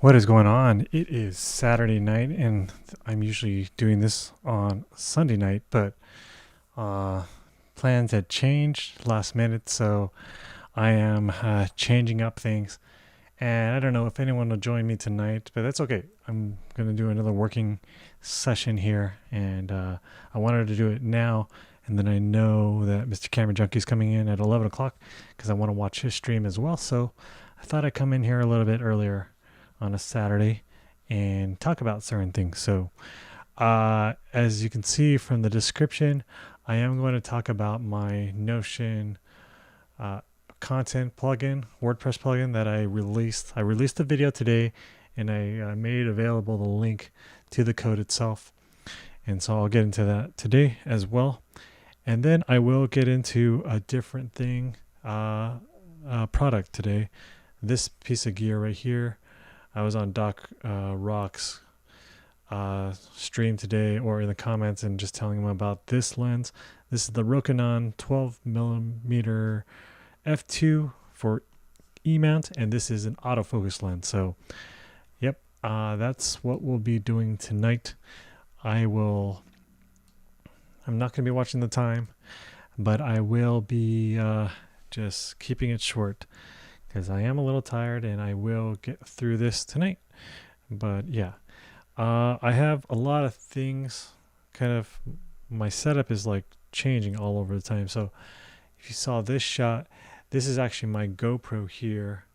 What is going on? It is Saturday night, and I'm usually doing this on Sunday night, but plans had changed last minute, so I am changing up things. And I don't know if anyone will join me tonight, but that's okay. I'm going to do another working session here, and I wanted to do it now, and then I know that Mr. Camera Junkie is coming in at 11 o'clock because I want to watch his stream as well, so I thought I'd come in here a little bit earlier on a Saturday and talk about certain things. So as you can see from the description, I am going to talk about my Notion content plugin, WordPress plugin that I released. I released the video today, and I made available the link to the code itself. And so I'll get into that today as well. And then I will get into a different thing, product today. This piece of gear right here. I was on Doc Rock's stream today, or in the comments, and just telling him about this lens. This is the Rokinon 12mm f2 for E-Mount, and this is an autofocus lens. So, yep, that's what we'll be doing tonight. I'm not going to be watching the time, but I will be just keeping it short, because I am a little tired, and I will get through this tonight. But yeah, I have a lot of things. Kind of, my setup is like changing all over the time. So if you saw this shot, this is actually my GoPro here,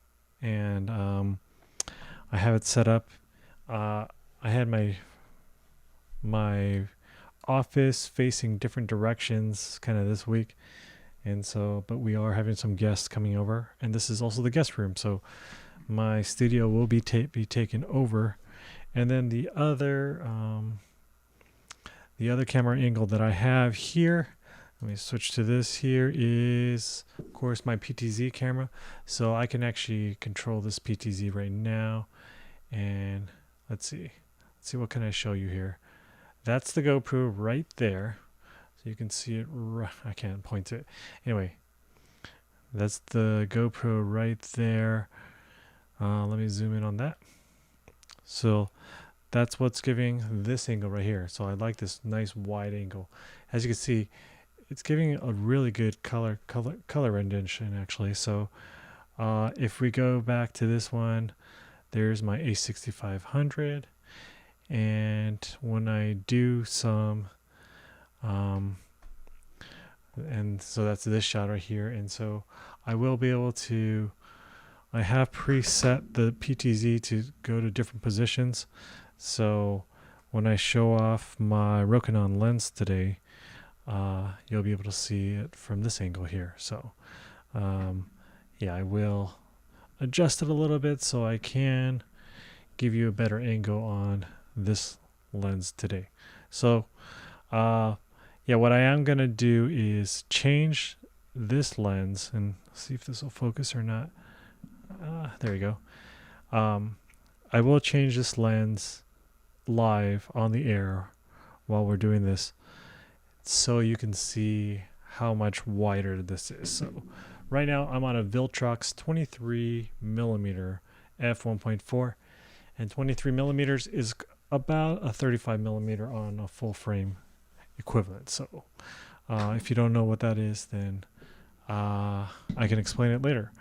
and I have it set up. I had my office facing different directions kind of this week. And so, but we are having some guests coming over, and this is also the guest room. So my studio will be taken over. And then the other camera angle that I have here, let me switch to this here, is of course my PTZ camera. So I can actually control this PTZ right now. And let's see what can I show you here. That's the GoPro right there. So you can see it. I can't point to it. Anyway, that's the GoPro right there. Let me zoom in on that. So that's what's giving this angle right here. So I like this nice wide angle. As you can see, it's giving a really good color rendition actually. So if we go back to this one, there's my A6500. And when I do some, and so that's this shot right here. And so I will be able to, I have preset the PTZ to go to different positions. So when I show off my Rokinon lens today, you'll be able to see it from this angle here. So yeah, I will adjust it a little bit so I can give you a better angle on this lens today. So yeah, what I am going to do is change this lens and see if this will focus or not. There you go. I will change this lens live on the air while we're doing this so you can see how much wider this is. So right now I'm on a Viltrox 23 millimeter f1.4, and 23 millimeters is about a 35 millimeter on a full frame equivalent. So if you don't know what that is, then I can explain it later,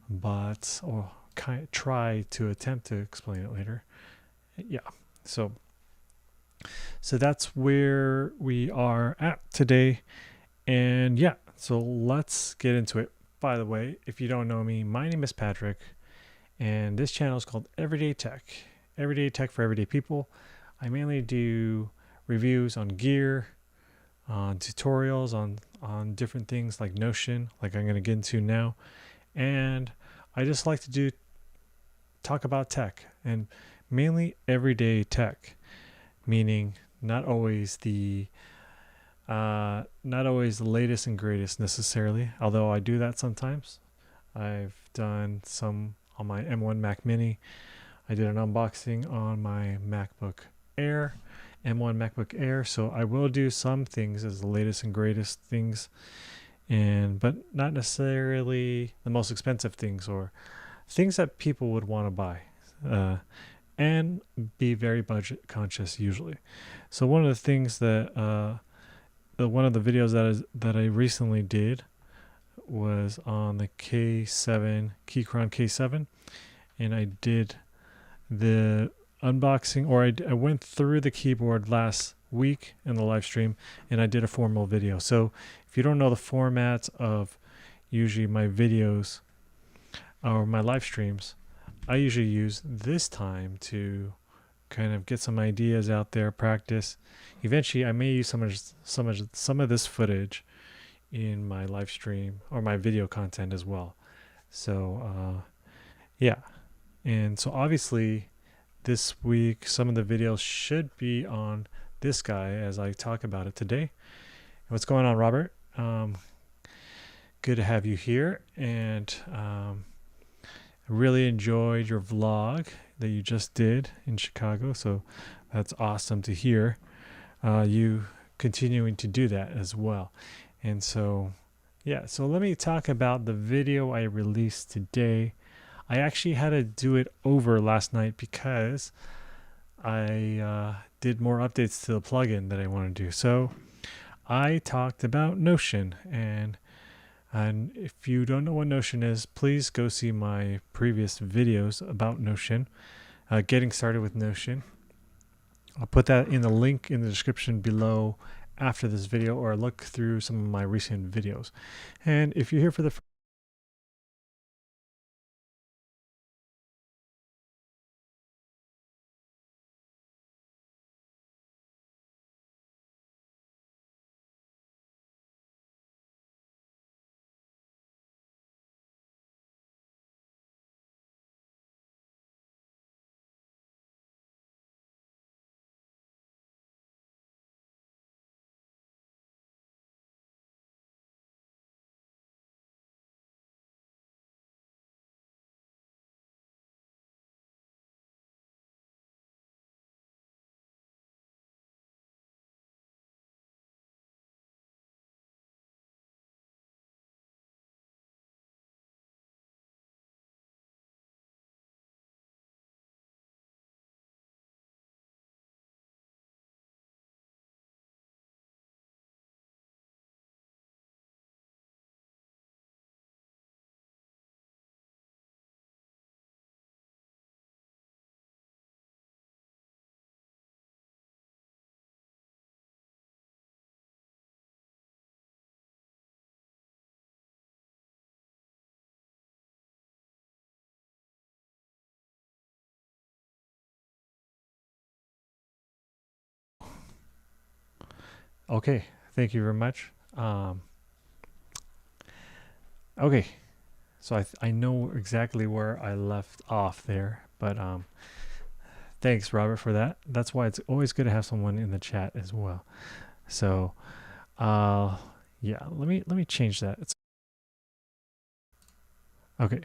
but or try to attempt to explain it later. Yeah, so that's where we are at today. And yeah, so let's get into it. By the way, if you don't know me, my name is Patrick, and this channel is called Everyday Tech. Everyday Tech for everyday people. I mainly do reviews on gear, on tutorials on different things like Notion, like I'm going to get into now. And I just like to talk about tech, and mainly everyday tech, meaning not always the latest and greatest necessarily, although I do that sometimes. I've done some on my M1 Mac Mini. I did an unboxing on my MacBook Air, M1 MacBook Air, so I will do some things as the latest and greatest things, but not necessarily the most expensive things or things that people would want to buy, and be very budget conscious usually. So one of the things that one of the videos that I recently did was on the K7 Keychron K7, and I did the unboxing, or I went through the keyboard last week in the live stream, and I did a formal video. So if you don't know the format of usually my videos or my live streams, I usually use this time to kind of get some ideas out there, practice. Eventually I may use some of this footage in my live stream or my video content as well. So yeah, and so obviously this week some of the videos should be on this guy as I talk about it today. What's going on, Robert? Good to have you here, and I really enjoyed your vlog that you just did in Chicago, so that's awesome to hear you continuing to do that as well. And so yeah, so let me talk about the video I released today. I actually had to do it over last night because I did more updates to the plugin that I want to do. So I talked about Notion, and if you don't know what Notion is, please go see my previous videos about Notion, getting started with Notion. I'll put that in the link in the description below after this video, or look through some of my recent videos. And if you're here for the Okay, thank you very much. Okay, so I know exactly where I left off there, but thanks, Robert, for that. That's why it's always good to have someone in the chat as well. So, uh, yeah, let me change that. Okay.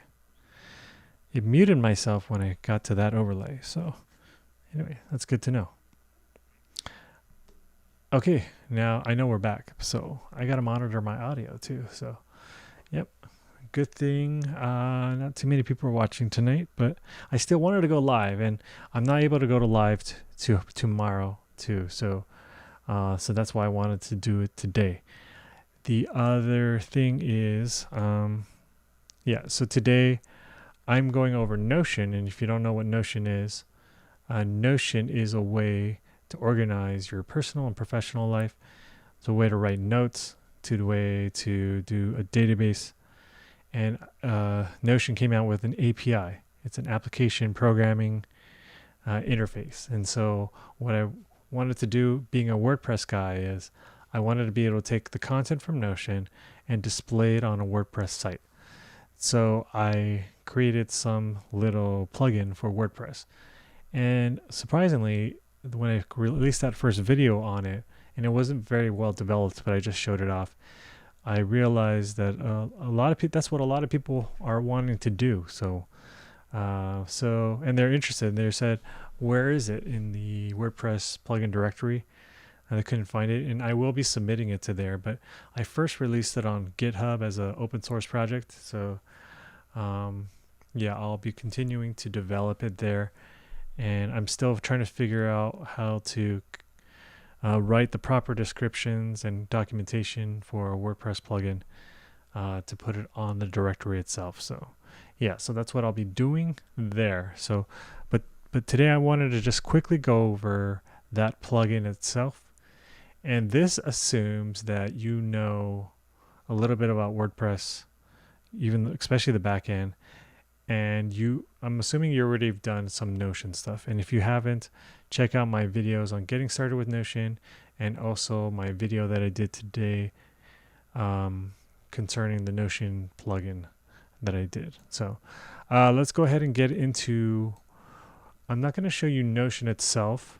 It muted myself when I got to that overlay. So anyway, that's good to know. Okay, now I know we're back. So I got to monitor my audio too. So, yep. Good thing not too many people are watching tonight, but I still wanted to go live, and I'm not able to go to live to tomorrow too. So that's why I wanted to do it today. The other thing is, yeah, so today I'm going over Notion, and if you don't know what Notion is a way to organize your personal and professional life. It's a way to write notes, to the way to do a database. And Notion came out with an API. It's an application programming interface. And so what I wanted to do, being a WordPress guy, is I wanted to be able to take the content from Notion and display it on a WordPress site. So I created some little plugin for WordPress. And surprisingly, when I released that first video on it, and it wasn't very well developed, but I just showed it off, I realized that a lot of people, that's what a lot of people are wanting to do. So, and they're interested. And they said, where is it in the WordPress plugin directory? And I couldn't find it, and I will be submitting it to there. But I first released it on GitHub as an open source project. So, yeah, I'll be continuing to develop it there. And I'm still trying to figure out how to write the proper descriptions and documentation for a WordPress plugin to put it on the directory itself. So yeah, so that's what I'll be doing there. So, but today I wanted to just quickly go over that plugin itself. And this assumes that you know a little bit about WordPress, especially the back end. And I'm assuming you already have done some Notion stuff. And if you haven't, check out my videos on getting started with Notion, and also my video that I did today concerning the Notion plugin that I did. So let's go ahead and get into, I'm not going to show you Notion itself.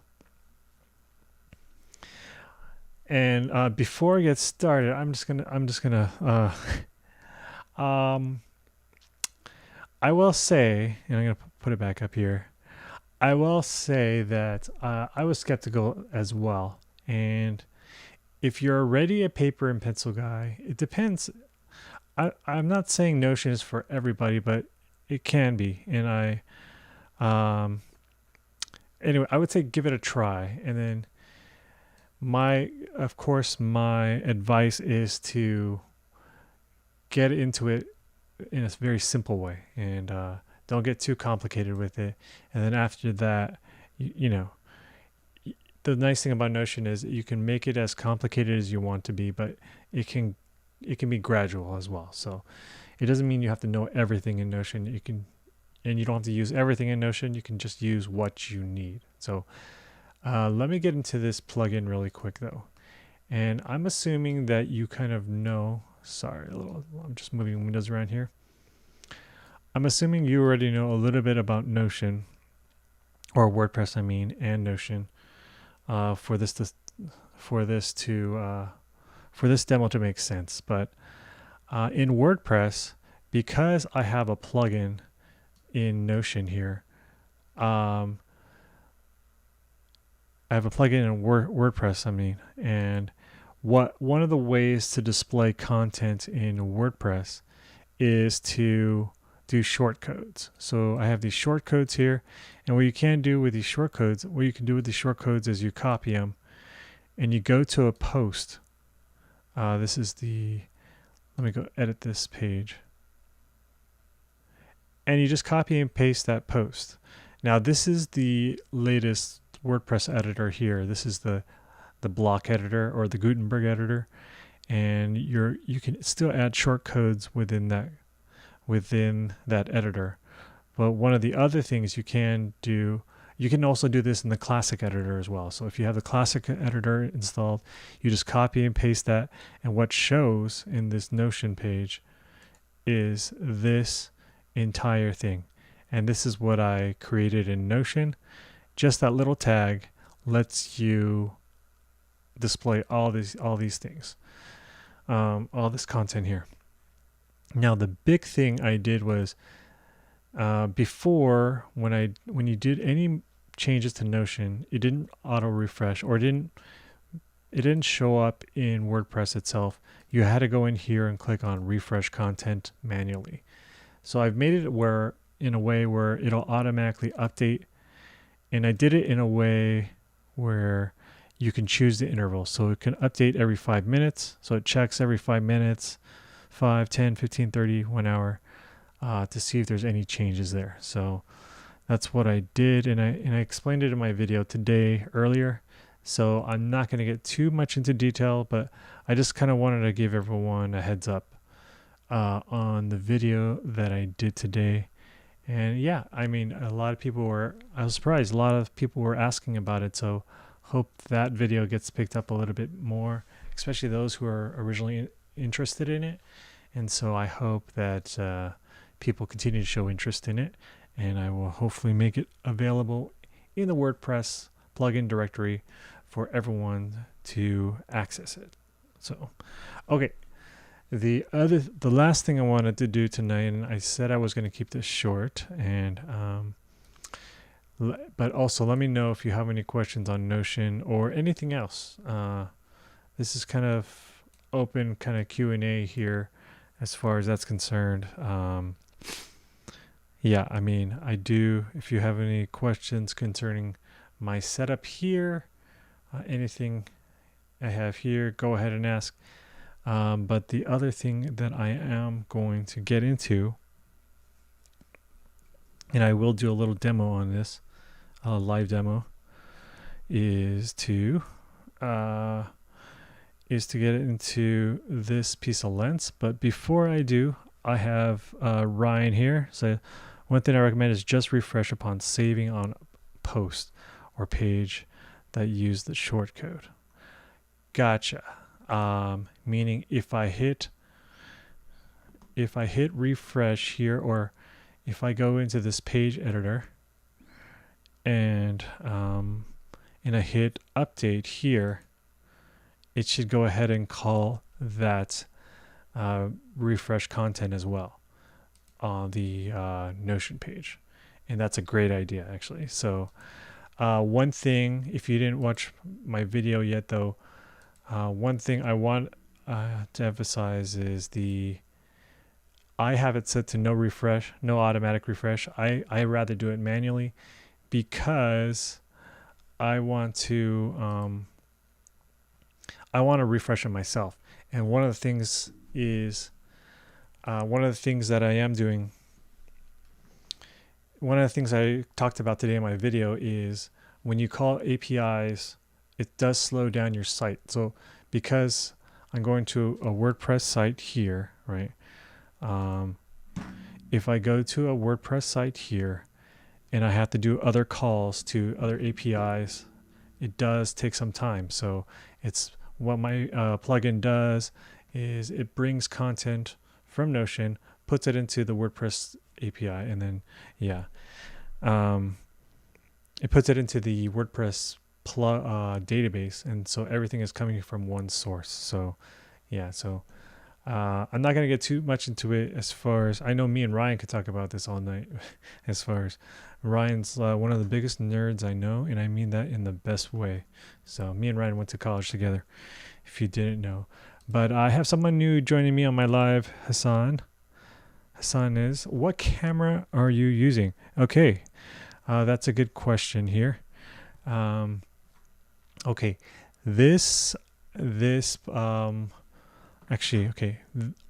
And before I get started, I'm just gonna I will say, and I'm going to put it back up here, I will say that I was skeptical as well. And if you're already a paper and pencil guy, it depends. I'm not saying Notion is for everybody, but it can be. And anyway, I would say give it a try. And then of course, my advice is to get into it in a very simple way, and don't get too complicated with it. And then after that, the nice thing about Notion is you can make it as complicated as you want to be, but it can be gradual as well. So it doesn't mean you have to know everything in Notion. And you don't have to use everything in Notion. You can just use what you need. So let me get into this plugin really quick though. And I'm assuming that you kind of know, I'm just moving windows around here. I'm assuming you already know a little bit about Notion, or WordPress, and Notion, for this demo to make sense. But in WordPress, because I have a plugin in Notion here, I have a plugin in WordPress, and one of the ways to display content in WordPress is to do shortcodes. So I have these shortcodes here, and what you can do with these shortcodes, is you copy them and you go to a post. Let me go edit this page. And you just copy and paste that post. Now this is the latest WordPress editor here. This is the block editor, or the Gutenberg editor, and you can still add shortcodes within that editor. But one of the other things you can do, You can also do this in the classic editor as well. So if you have the classic editor installed, you just copy and paste that. And what shows in this Notion page is this entire thing. And this is what I created in Notion. Just that little tag lets you display all these things, all this content here. Now the big thing I did was before, when you did any changes to Notion, it didn't auto refresh, or it didn't show up in WordPress itself. You had to go in here and click on refresh content manually. So I've made it in a way where it'll automatically update, and I did it in a way where you can choose the interval. So it can update every 5 minutes. So it checks every 5 minutes, 5, 10, 15, 30, 1 hour, to see if there's any changes there. So that's what I did, and I explained it in my video today earlier. So I'm not going to get too much into detail, but I just kind of wanted to give everyone a heads up on the video that I did today. And yeah, I mean, I was surprised a lot of people were asking about it. So hope that video gets picked up a little bit more, especially those who are originally interested in it. And so I hope that people continue to show interest in it, and I will hopefully make it available in the WordPress plugin directory for everyone to access it. So, okay. The last thing I wanted to do tonight, and I said I was going to keep this short, and but also let me know if you have any questions on Notion or anything else. This is kind of open, kind of Q&A here as far as that's concerned. Yeah, I mean, if you have any questions concerning my setup here, anything I have here, go ahead and ask. But the other thing that I am going to get into, and I will do a little demo on this, a live demo, is to get into this piece of lens. But before I do, I have Ryan here. So one thing I recommend is just refresh upon saving on post or page that use the shortcode. Gotcha. Meaning if I hit refresh here, or if I go into this page editor and I hit update here, it should go ahead and call that refresh content as well on the Notion page. And that's a great idea, actually. So one thing, if you didn't watch my video yet though, one thing I want to emphasize is I have it set to no refresh, no automatic refresh. I rather do it manually because I want to refresh it myself. And one of the things that I am doing, one of the things I talked about today in my video is when you call APIs, it does slow down your site. So because I'm going to a WordPress site here, right? If I go to a WordPress site here and I have to do other calls to other APIs, it does take some time. So it's what my plugin does is it brings content from Notion, puts it into the WordPress API, and then it puts it into the WordPress database, and so everything is coming from one source. So I'm not going to get too much into it. As far as I know, me and Ryan could talk about this all night. As far as Ryan's one of the biggest nerds I know, and I mean that in the best way. So me and Ryan went to college together, if you didn't know. But I have someone new joining me on my live, Hasan. Hasan Niz. What camera are you using? Okay, that's a good question here. Okay, actually, okay,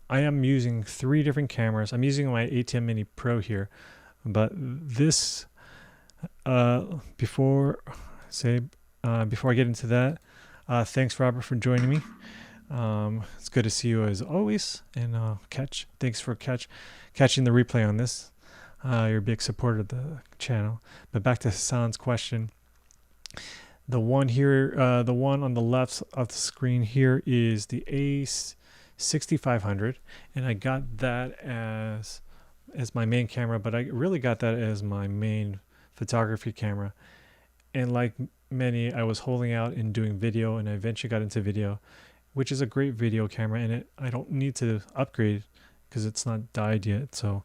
I am using 3 different cameras. I'm using my ATEM Mini Pro here, but this, before I get into that, thanks Robert for joining me. It's good to see you as always, and thanks for catching the replay on this. You're a big supporter of the channel. But back to Hasan's question. The one here, the one on the left of the screen here is the A6500, and I got that as my main camera, but I really got that as my main photography camera. And like many, I was holding out and doing video, and I eventually got into video, which is a great video camera, and I don't need to upgrade because it's not died yet. So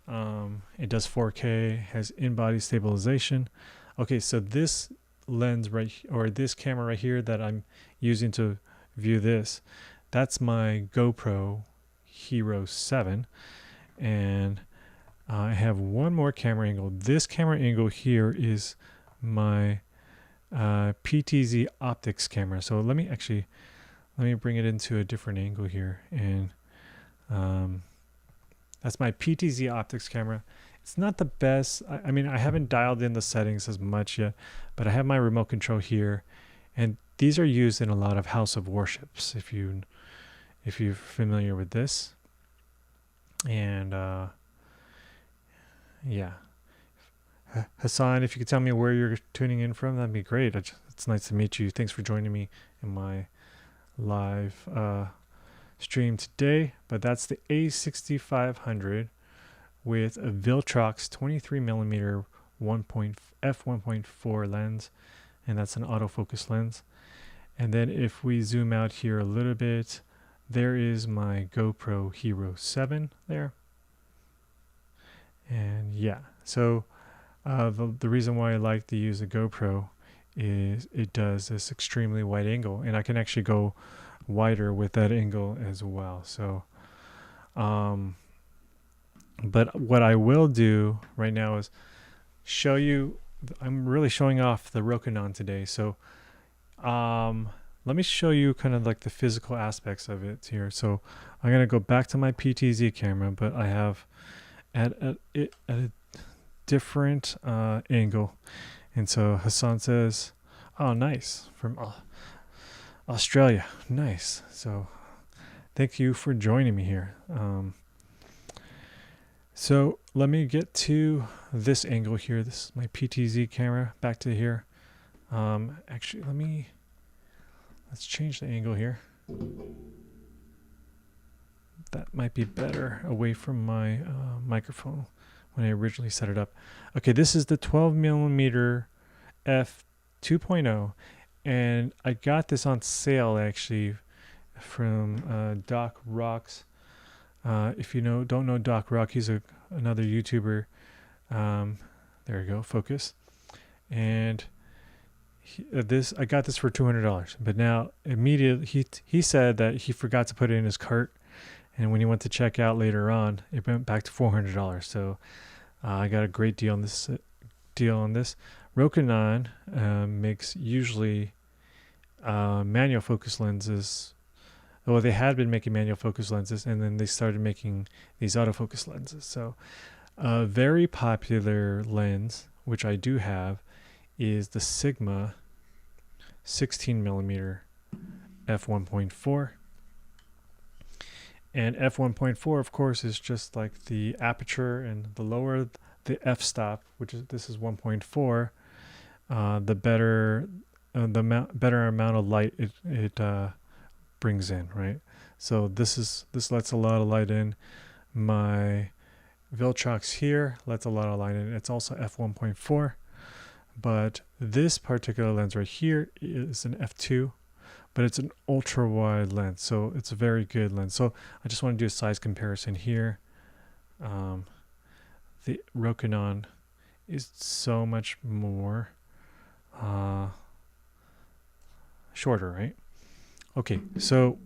it does 4K, has in-body stabilization. Okay, so this lens this camera right here that I'm using to view this, that's my GoPro Hero 7, and I have one more camera angle. This camera angle here is my PTZ optics camera. So let me bring it into a different angle here, and that's my PTZ optics camera. It's not the best. I mean, I haven't dialed in the settings as much yet, but I have my remote control here, and these are used in a lot of house of worships, if you're familiar with this. And yeah, Hasan, if you could tell me where you're tuning in from, that'd be great. It's nice to meet you. Thanks for joining me in my live stream today. But that's the A6500 with a Viltrox 23mm f1.4 lens, and that's an autofocus lens. And then if we zoom out here a little bit, there is my GoPro Hero 7 there. And yeah, so the reason why I like to use a GoPro is it does this extremely wide angle, and I can actually go wider with that angle as well. So but what I will do right now is show you, I'm really showing off the Rokinon today. So let me show you kind of like the physical aspects of it here. So I'm going to go back to my PTZ camera, but I have at a different angle. And so Hasan says, oh, nice, from Australia. Nice. So thank you for joining me here. So let me get to this angle here. This is my PTZ camera. Back to here. Actually, let's change the angle here. That might be better away from my microphone when I originally set it up. Okay, this is the 12mm f2.0, and I got this on sale actually from Doc Rocks. If you don't know Doc Rock, he's another YouTuber. There we go, focus. And I got this for $200, but now immediately he said that he forgot to put it in his cart, and when he went to check out later on, it went back to $400. So I got a great deal on this. Rokinon makes usually manual focus lenses. Well, they had been making manual focus lenses, and then they started making these autofocus lenses. So a very popular lens, which I do have, is the Sigma 16mm f1.4. And f1.4, of course, is just like the aperture, and the lower the f-stop, this is 1.4, the better amount of light it brings in, right? So this lets a lot of light in. My Viltrox here lets a lot of light in. It's also f1.4, but this particular lens right here is an f2, but it's an ultra wide lens, so it's a very good lens. So I just want to do a size comparison here. The Rokinon is so much more shorter, right? Okay, so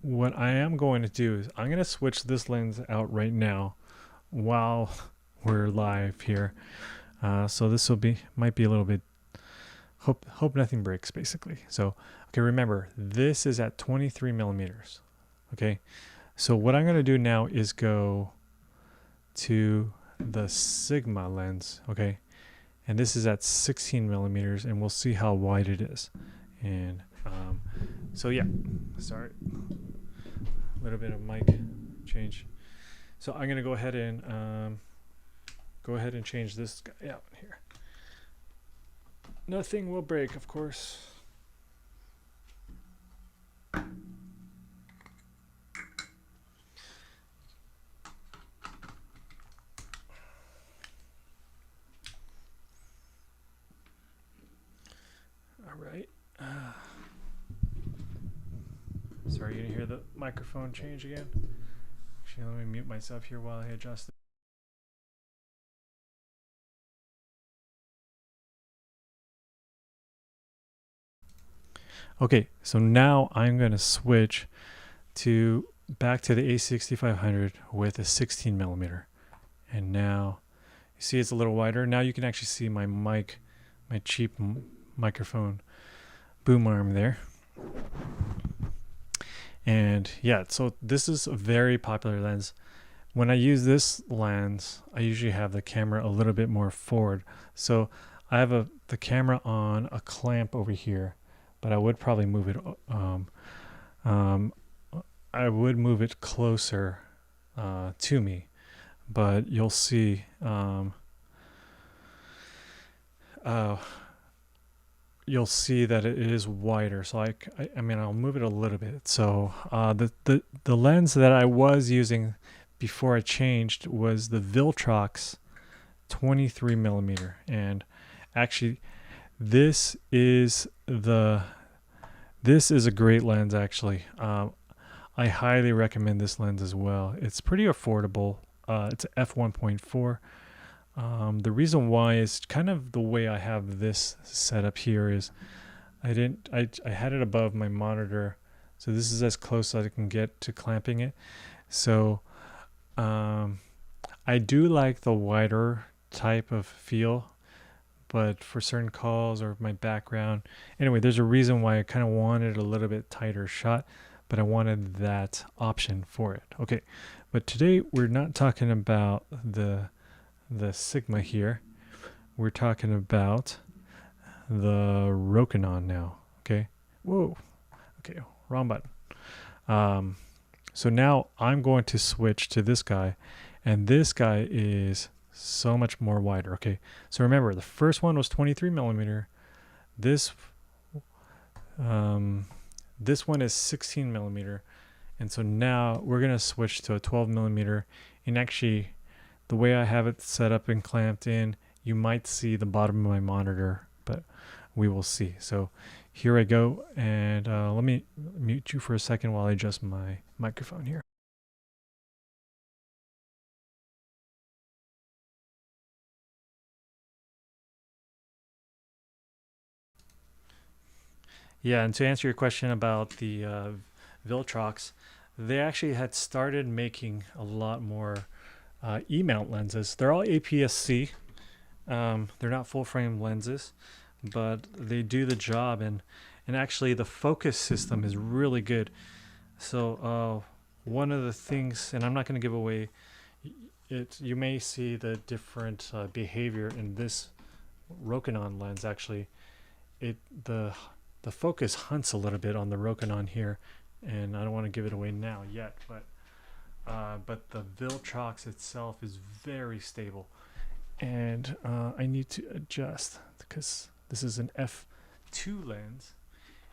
what I am going to do is I'm going to switch this lens out right now while we're live here. So this might be a little bit, hope nothing breaks, basically. So, okay, remember, this is at 23mm. Okay, so what I'm going to do now is go to the Sigma lens, okay, and this is at 16mm, and we'll see how wide it is. And so yeah, sorry, a little bit of mic change. So I'm gonna go ahead and go ahead and change this guy out here. Nothing will break, of course. All right. Sorry, you didn't hear the microphone change again. Actually, let me mute myself here while I adjust it. Okay, so now I'm going to switch back to the A6500 with a 16 millimeter. And now you see it's a little wider. Now you can actually see my mic, my cheap microphone boom arm there. And yeah, so this is a very popular lens. When I use this lens, I usually have the camera a little bit more forward. So I have the camera on a clamp over here, but I would probably move it. I would move it closer to me, but you'll see. You'll see that it is wider. So I mean, I'll move it a little bit. So the lens that I was using before I changed was the Viltrox 23 millimeter, and actually this is a great lens. Actually, I highly recommend this lens as well. It's pretty affordable. It's a f1.4. The reason why is kind of the way I have this set up here is I had it above my monitor, so this is as close as I can get to clamping it. So I do like the wider type of feel, but for certain calls or my background, anyway, there's a reason why I kind of wanted a little bit tighter shot, but I wanted that option for it. Okay, but today we're not talking about the Sigma here. We're talking about the Rokinon now. Okay. Whoa. Okay. Wrong button. So now I'm going to switch to this guy, and this guy is so much more wider. Okay. So remember, the first one was 23 millimeter. This one is 16 millimeter, and so now we're gonna switch to a 12 millimeter. And actually, the way I have it set up and clamped in, you might see the bottom of my monitor, but we will see. So here I go, and let me mute you for a second while I adjust my microphone here. Yeah, and to answer your question about the Viltrox, they actually had started making a lot more E-Mount lenses. They're all APS-C. They're not full frame lenses, but they do the job, and actually the focus system is really good. So one of the things, and I'm not going to give away it, you may see the different behavior in this Rokinon lens. Actually, the focus hunts a little bit on the Rokinon here, and I don't want to give it away now yet, but the Viltrox itself is very stable, and I need to adjust because this is an f2 lens.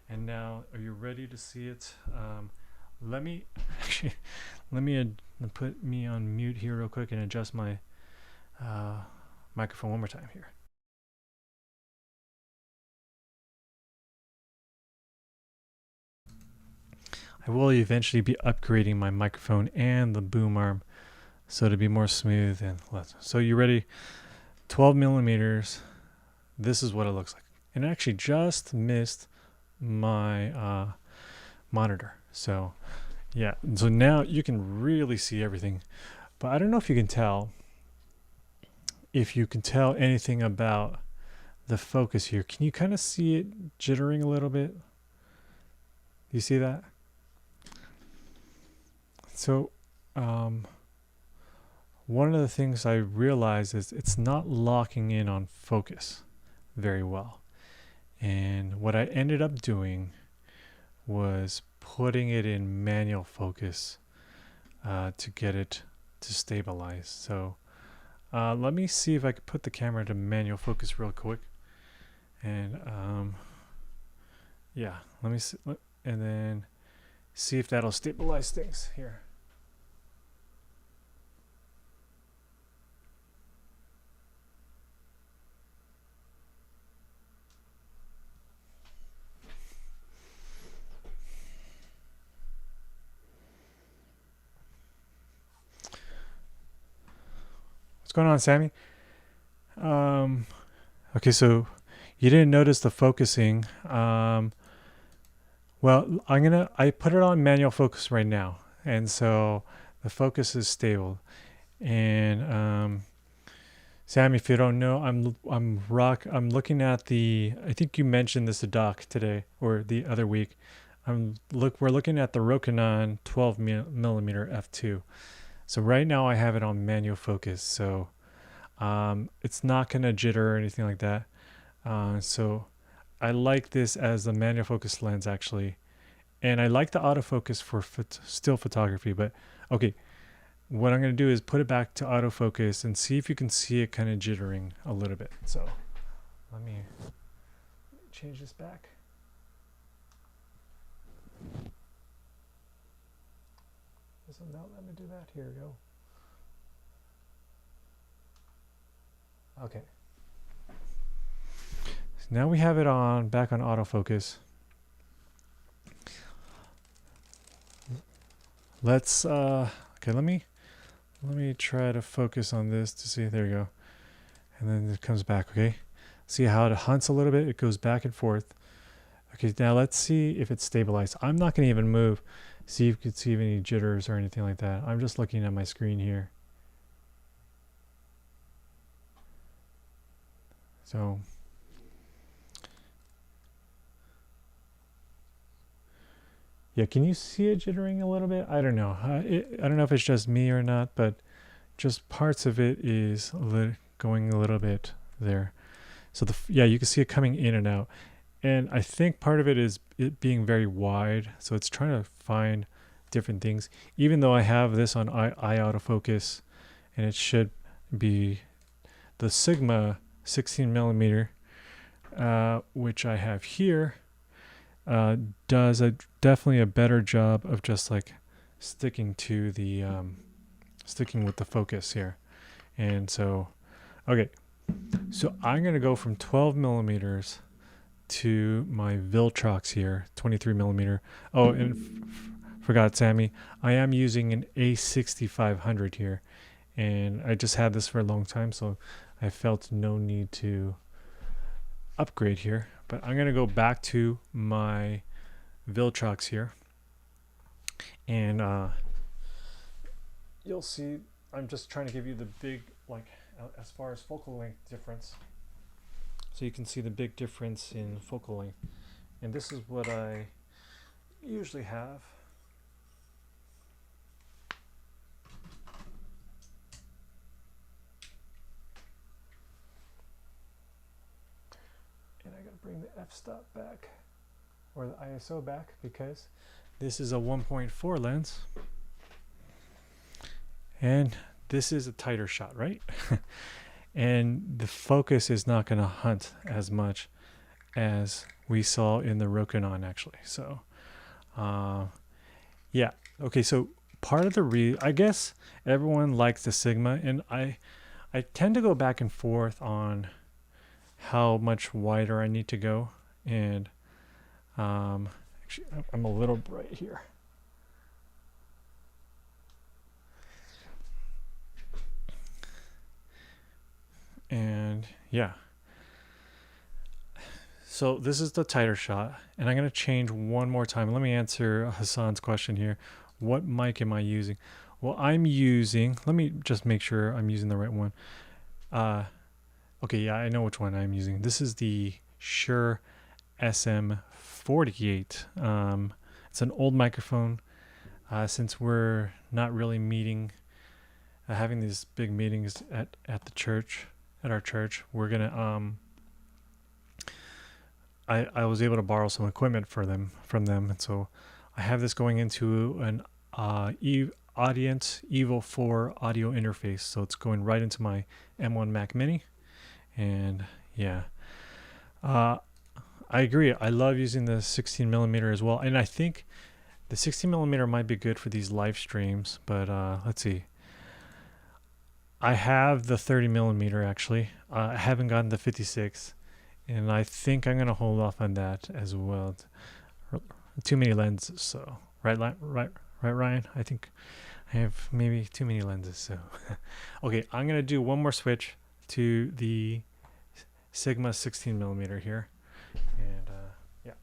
And now, are you ready to see it? Let me put me on mute here real quick and adjust my microphone one more time here. I will eventually be upgrading my microphone and the boom arm so to be more smooth and less. So you ready? 12 millimeters. This is what it looks like. And it actually just missed my monitor. So yeah, so now you can really see everything. But I don't know if you can tell anything about the focus here. Can you kind of see it jittering a little bit? Do you see that? So one of the things I realized is it's not locking in on focus very well. And what I ended up doing was putting it in manual focus to get it to stabilize. So Let me see if I can put the camera to manual focus real quick. And yeah, let me see, and then see if that'll stabilize things here. What's going on, Sammy? Okay, so you didn't notice the focusing. Well, I put it on manual focus right now, and so the focus is stable. And Sammy, if you don't know, I'm looking at the. I think you mentioned this to Doc today or the other week. We're looking at the Rokinon 12 millimeter f2. So right now I have it on manual focus, so it's not gonna jitter or anything like that. So I like this as the manual focus lens actually, and I like the autofocus for still photography. But okay, what I'm gonna do is put it back to autofocus and see if you can see it kind of jittering a little bit. So let me change this back. Does it not let me do that? Here we go. Okay. So now we have it back on autofocus. Let's okay, let me try to focus on this to see. There you go. And then it comes back, okay? See how it hunts a little bit? It goes back and forth. Okay, now let's see if it's stabilized. I'm not going to even move. See if you can see any jitters or anything like that. I'm just looking at my screen here. So yeah, can you see it jittering a little bit? I don't know. I don't know if it's just me or not, but just parts of it is going a little bit there. So yeah, you can see it coming in and out. And I think part of it is it being very wide. So it's trying to find different things. Even though I have this on eye autofocus, and it should be the Sigma 16 millimeter, which I have here, does definitely a better job of just like sticking to the sticking with the focus here. And so, okay, so I'm gonna go from 12 millimeters to my Viltrox here, 23 millimeter. Oh, and forgot, Sammy, I am using an A6500 here, and I just had this for a long time, so I felt no need to upgrade here. But I'm gonna go back to my Viltrox here, and you'll see I'm just trying to give you the big, like, as far as focal length difference, so you can see the big difference in focal length. And this is what I usually have. And I gotta bring the f-stop back, or the ISO back, because this is a 1.4 lens. And this is a tighter shot, right? And the focus is not going to hunt as much as we saw in the Rokinon, actually. So, yeah. Okay, so part of I guess everyone likes the Sigma, and I tend to go back and forth on how much wider I need to go. And actually, I'm a little bright here. And yeah, so this is the tighter shot, and I'm going to change one more time. Let me answer Hasan's question here. What mic am I using? Well, I'm using, let me just make sure I'm using the right one. Okay, yeah, I know which one I'm using. This is the Shure SM48. It's an old microphone. Since we're not really meeting, having these big meetings at the church, at our church, we're gonna I was able to borrow some equipment from them, and so I have this going into an Audience Evo 4 audio interface. So it's going right into my M1 Mac Mini. And yeah, I agree. I love using the 16 millimeter as well. And I think the 16 millimeter might be good for these live streams, but let's see. I have the 30 millimeter actually. I haven't gotten the 56, and I think I'm gonna hold off on that as well. Too many lenses, so right, Ryan. I think I have maybe too many lenses. So okay, I'm gonna do one more switch to the Sigma 16 millimeter here, and yeah.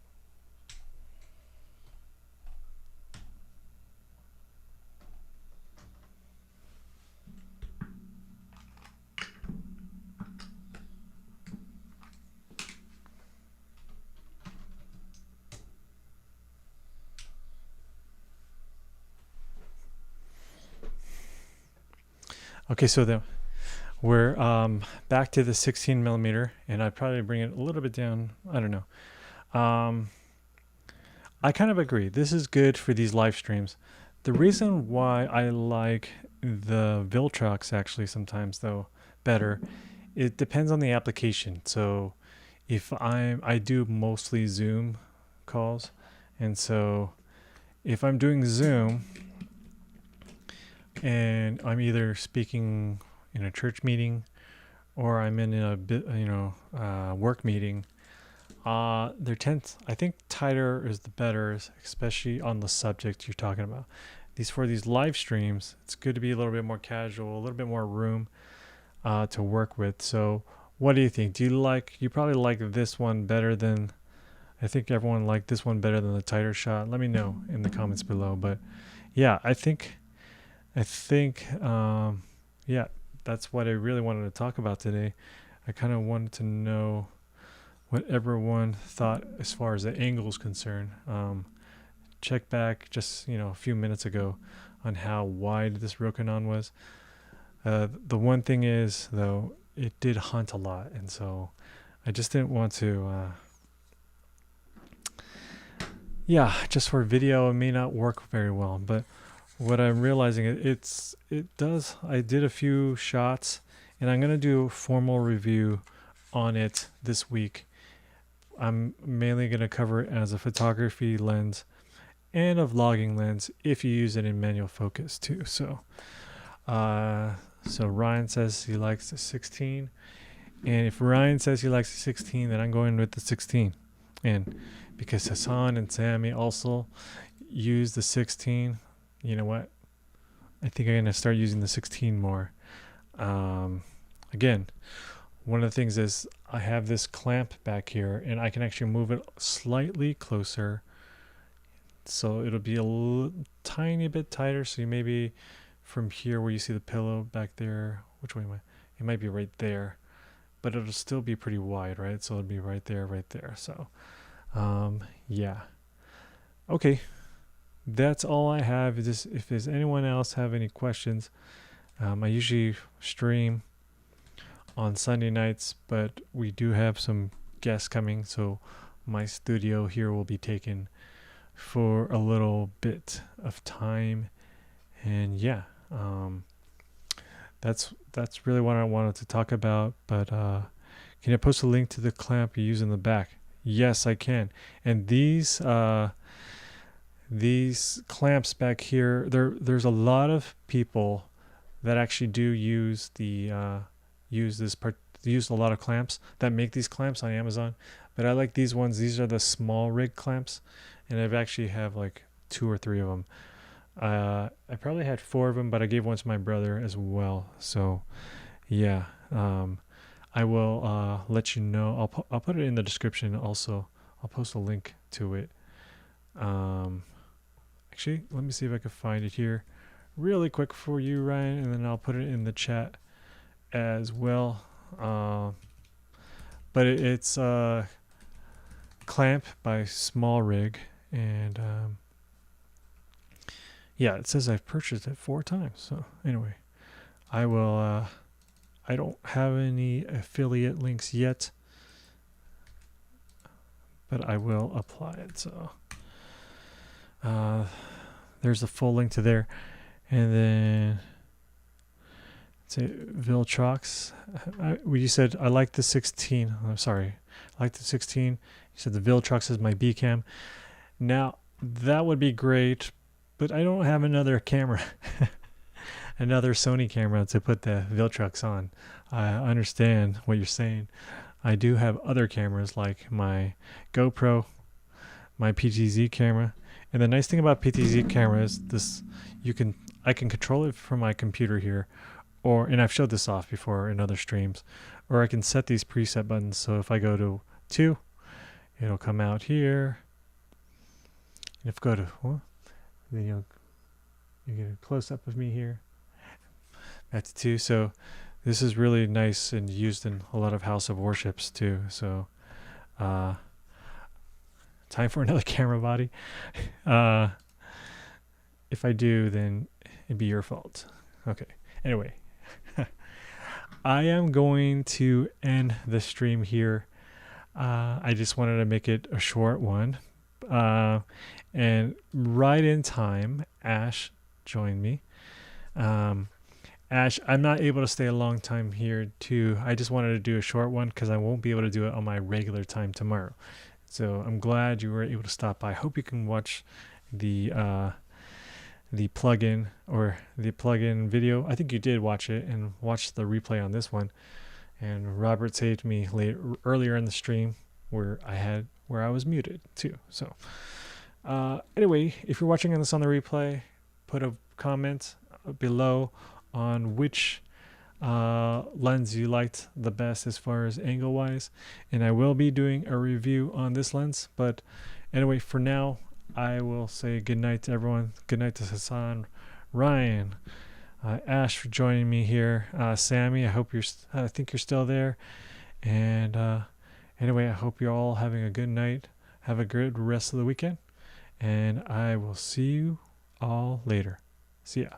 Okay, so then we're back to the 16 millimeter, and I'd probably bring it a little bit down. I don't know. I kind of agree. This is good for these live streams. The reason why I like the Viltrox actually sometimes though better, it depends on the application. So if I do mostly Zoom calls, and so if I'm doing Zoom and I'm either speaking in a church meeting or I'm in a work meeting, I think tighter is the better, especially on the subject you're talking about. For these live streams, it's good to be a little bit more casual, a little bit more room to work with. So what do you think? You probably like this one better than, I think everyone liked this one better than the tighter shot. Let me know in the comments below. But yeah, I think, yeah, that's what I really wanted to talk about today. I kind of wanted to know what everyone thought as far as the angle is concerned. Check back just a few minutes ago on how wide this Rokinon was. The one thing is though, it did hunt a lot, and so I just didn't want to. Yeah, just for video, it may not work very well. But what I'm realizing it does. I did a few shots, and I'm gonna do a formal review on it this week. I'm mainly going to cover it as a photography lens and a vlogging lens if you use it in manual focus too. So Ryan says he likes the 16, and if Ryan says he likes the 16, then I'm going with the 16. And because Hasan and Sammy also use the 16, you know what? I think I'm going to start using the 16 more. Again, one of the things is I have this clamp back here, and I can actually move it slightly closer. So it'll be a tiny bit tighter. So you maybe from here where you see the pillow back there, which way am I? It might be right there, but it'll still be pretty wide, right? So it'll be right there. So, yeah. Okay. That's all I have. If there's anyone else have any questions, I usually stream on Sunday nights, but we do have some guests coming, so my studio here will be taken for a little bit of time. And yeah, that's really what I wanted to talk about. But can I post a link to the clamp you use in the back? Yes, I can. And these clamps back here, there's a lot of people that actually do use use a lot of clamps that make these clamps on Amazon, but I like these ones. These are the small rig clamps, and I've actually have like 2 or 3 of them. I probably had 4 of them, but I gave one to my brother as well. So yeah, I will let you know. I'll put it in the description also. I'll post a link to it. Actually, let me see if I can find it here really quick for you, Ryan, and then I'll put it in the chat as well. But it's clamp by Small Rig, and yeah, it says I've purchased it 4 times. So anyway, I will I don't have any affiliate links yet, but I will apply it. So there's a full link to there. And then say Viltrox. You said I like the 16. I'm sorry, I like the 16. You said the Viltrox is my B cam. Now that would be great, but I don't have another camera, another Sony camera to put the Viltrox on. I understand what you're saying. I do have other cameras like my GoPro, my PTZ camera, and the nice thing about PTZ camera is this: I can control it from my computer here, and I've showed this off before in other streams, or I can set these preset buttons. So if I go to 2, it'll come out here. And if I go to then you get a close up of me here. That's 2. So this is really nice and used in a lot of House of Worships too. So time for another camera body. If I do, then it'd be your fault. Okay. Anyway, I am going to end the stream here. I just wanted to make it a short one. And right in time, Ash joined me. Ash, I'm not able to stay a long time here too. I just wanted to do a short one because I won't be able to do it on my regular time tomorrow. So I'm glad you were able to stop by. I hope you can watch the plugin or the plugin video. I think you did watch it and watch the replay on this one. And Robert saved me earlier in the stream where I was muted too. So anyway, if you're watching this on the replay, put a comment below on which lens you liked the best as far as angle wise, and I will be doing a review on this lens. But anyway, for now, I will say good night to everyone. Good night to Hasan, Ryan, Ash for joining me here, Sammy. I think you're still there. And anyway, I hope you're all having a good night. Have a good rest of the weekend, and I will see you all later. See ya.